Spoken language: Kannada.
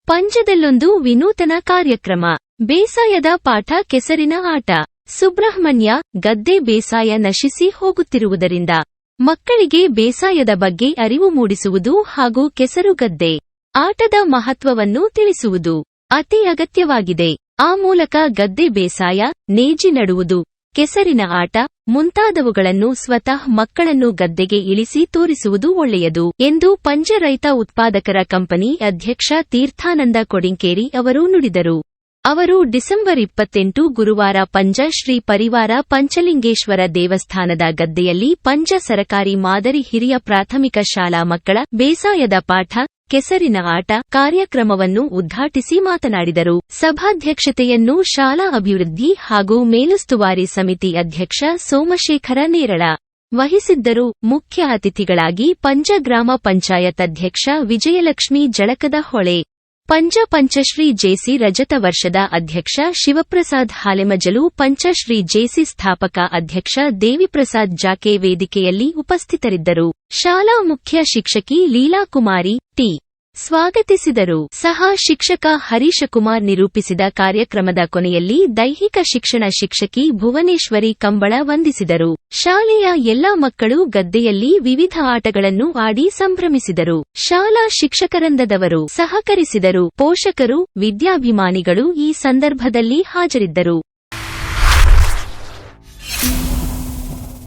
ಪಂಜದಲ್ಲೊಂದು ವಿನೂತನ ಕಾರ್ಯಕ್ರಮ. ಬೇಸಾಯದ ಪಾಠ ಕೆಸರಿನ ಆಟ. ಸುಬ್ರಹ್ಮಣ್ಯ, ಗದ್ದೆ ಬೇಸಾಯ ನಶಿಸಿ ಹೋಗುತ್ತಿರುವುದರಿಂದ ಮಕ್ಕಳಿಗೆ ಬೇಸಾಯದ ಬಗ್ಗೆ ಅರಿವು ಮೂಡಿಸುವುದು ಹಾಗೂ ಕೆಸರು ಗದ್ದೆ ಆಟದ ಮಹತ್ವವನ್ನು ತಿಳಿಸುವುದು ಅತಿ ಅಗತ್ಯವಾಗಿದೆ. ಆ ಮೂಲಕ ಗದ್ದೆ ಬೇಸಾಯ, ನೇಜಿ ನಡುವುದು, ಕೆಸರಿನ ಆಟ ಮುಂತಾದವುಗಳನ್ನು ಸ್ವತಃ ಮಕ್ಕಳನ್ನು ಗದ್ದೆಗೆ ಇಳಿಸಿ ತೋರಿಸುವುದು ಒಳ್ಳೆಯದು ಎಂದು ಪಂಜ ರೈತ ಉತ್ಪಾದಕರ ಕಂಪನಿ ಅಧ್ಯಕ್ಷ ತೀರ್ಥಾನಂದ ಕೊಡಿಂಕೇರಿ ಅವರು ನುಡಿದರು. ಅವರು ಡಿಸೆಂಬರ್ 28 ಗುರುವಾರ ಪಂಜ ಶ್ರೀ ಪರಿವಾರ ಪಂಚಲಿಂಗೇಶ್ವರ ದೇವಸ್ಥಾನದ ಗದ್ದೆಯಲ್ಲಿ ಪಂಜ ಸರಕಾರಿ ಮಾದರಿ ಹಿರಿಯ ಪ್ರಾಥಮಿಕ ಶಾಲಾ ಮಕ್ಕಳ ಬೇಸಾಯದ ಪಾಠ, ಕೆಸರಿನ ಆಟ ಕಾರ್ಯಕ್ರಮವನ್ನು ಉದ್ಘಾಟಿಸಿ ಮಾತನಾಡಿದರು. ಸಭಾಧ್ಯಕ್ಷತೆಯನ್ನು ಶಾಲಾ ಅಭಿವೃದ್ಧಿ ಹಾಗೂ ಮೇಲುಸ್ತುವಾರಿ ಸಮಿತಿ ಅಧ್ಯಕ್ಷ ಸೋಮಶೇಖರ ನೇರಳ ವಹಿಸಿದ್ದರು. ಮುಖ್ಯ ಅತಿಥಿಗಳಾಗಿ ಪಂಜ ಗ್ರಾಮ ಪಂಚಾಯತ್ ಅಧ್ಯಕ್ಷ ವಿಜಯಲಕ್ಷ್ಮಿ ಜಳಕದ ಹೊಳೆ, ಪಂಚಶ್ರೀ ಜೇಸಿ ರಜತ ವರ್ಷದ ಅಧ್ಯಕ್ಷ ಶಿವಪ್ರಸಾದ್ ಹಾಲೆಮಜಲು, ಪಂಚಶ್ರೀ ಜೇಸಿ ಸ್ಥಾಪಕ ಅಧ್ಯಕ್ಷ ದೇವಿಪ್ರಸಾದ್ ಜಾಕೆ ವೇದಿಕೆಯಲ್ಲಿ ಉಪಸ್ಥಿತರಿದ್ದರು. ಶಾಲಾ ಮುಖ್ಯ ಶಿಕ್ಷಕಿ ಲೀಲಾಕುಮಾರಿ ಟಿ ಸ್ವಾಗತಿಸಿದರು. ಸಹ ಶಿಕ್ಷಕ ಹರೀಶಕುಮಾರ್ ನಿರೂಪಿಸಿದ ಕಾರ್ಯಕ್ರಮದ ಕೊನೆಯಲ್ಲಿ ದೈಹಿಕ ಶಿಕ್ಷಣ ಶಿಕ್ಷಕಿ ಭುವನೇಶ್ವರಿ ಕಂಬಳ ವಂದಿಸಿದರು. ಶಾಲೆಯ ಎಲ್ಲಾ ಮಕ್ಕಳು ಗದ್ದೆಯಲ್ಲಿ ವಿವಿಧ ಆಟಗಳನ್ನು ಆಡಿ ಸಂಭ್ರಮಿಸಿದರು. ಶಾಲಾ ಶಿಕ್ಷಕರಂದದವರು ಸಹಕರಿಸಿದರು. ಪೋಷಕರು, ವಿದ್ಯಾಭಿಮಾನಿಗಳು ಈ ಸಂದರ್ಭದಲ್ಲಿ ಹಾಜರಿದ್ದರು.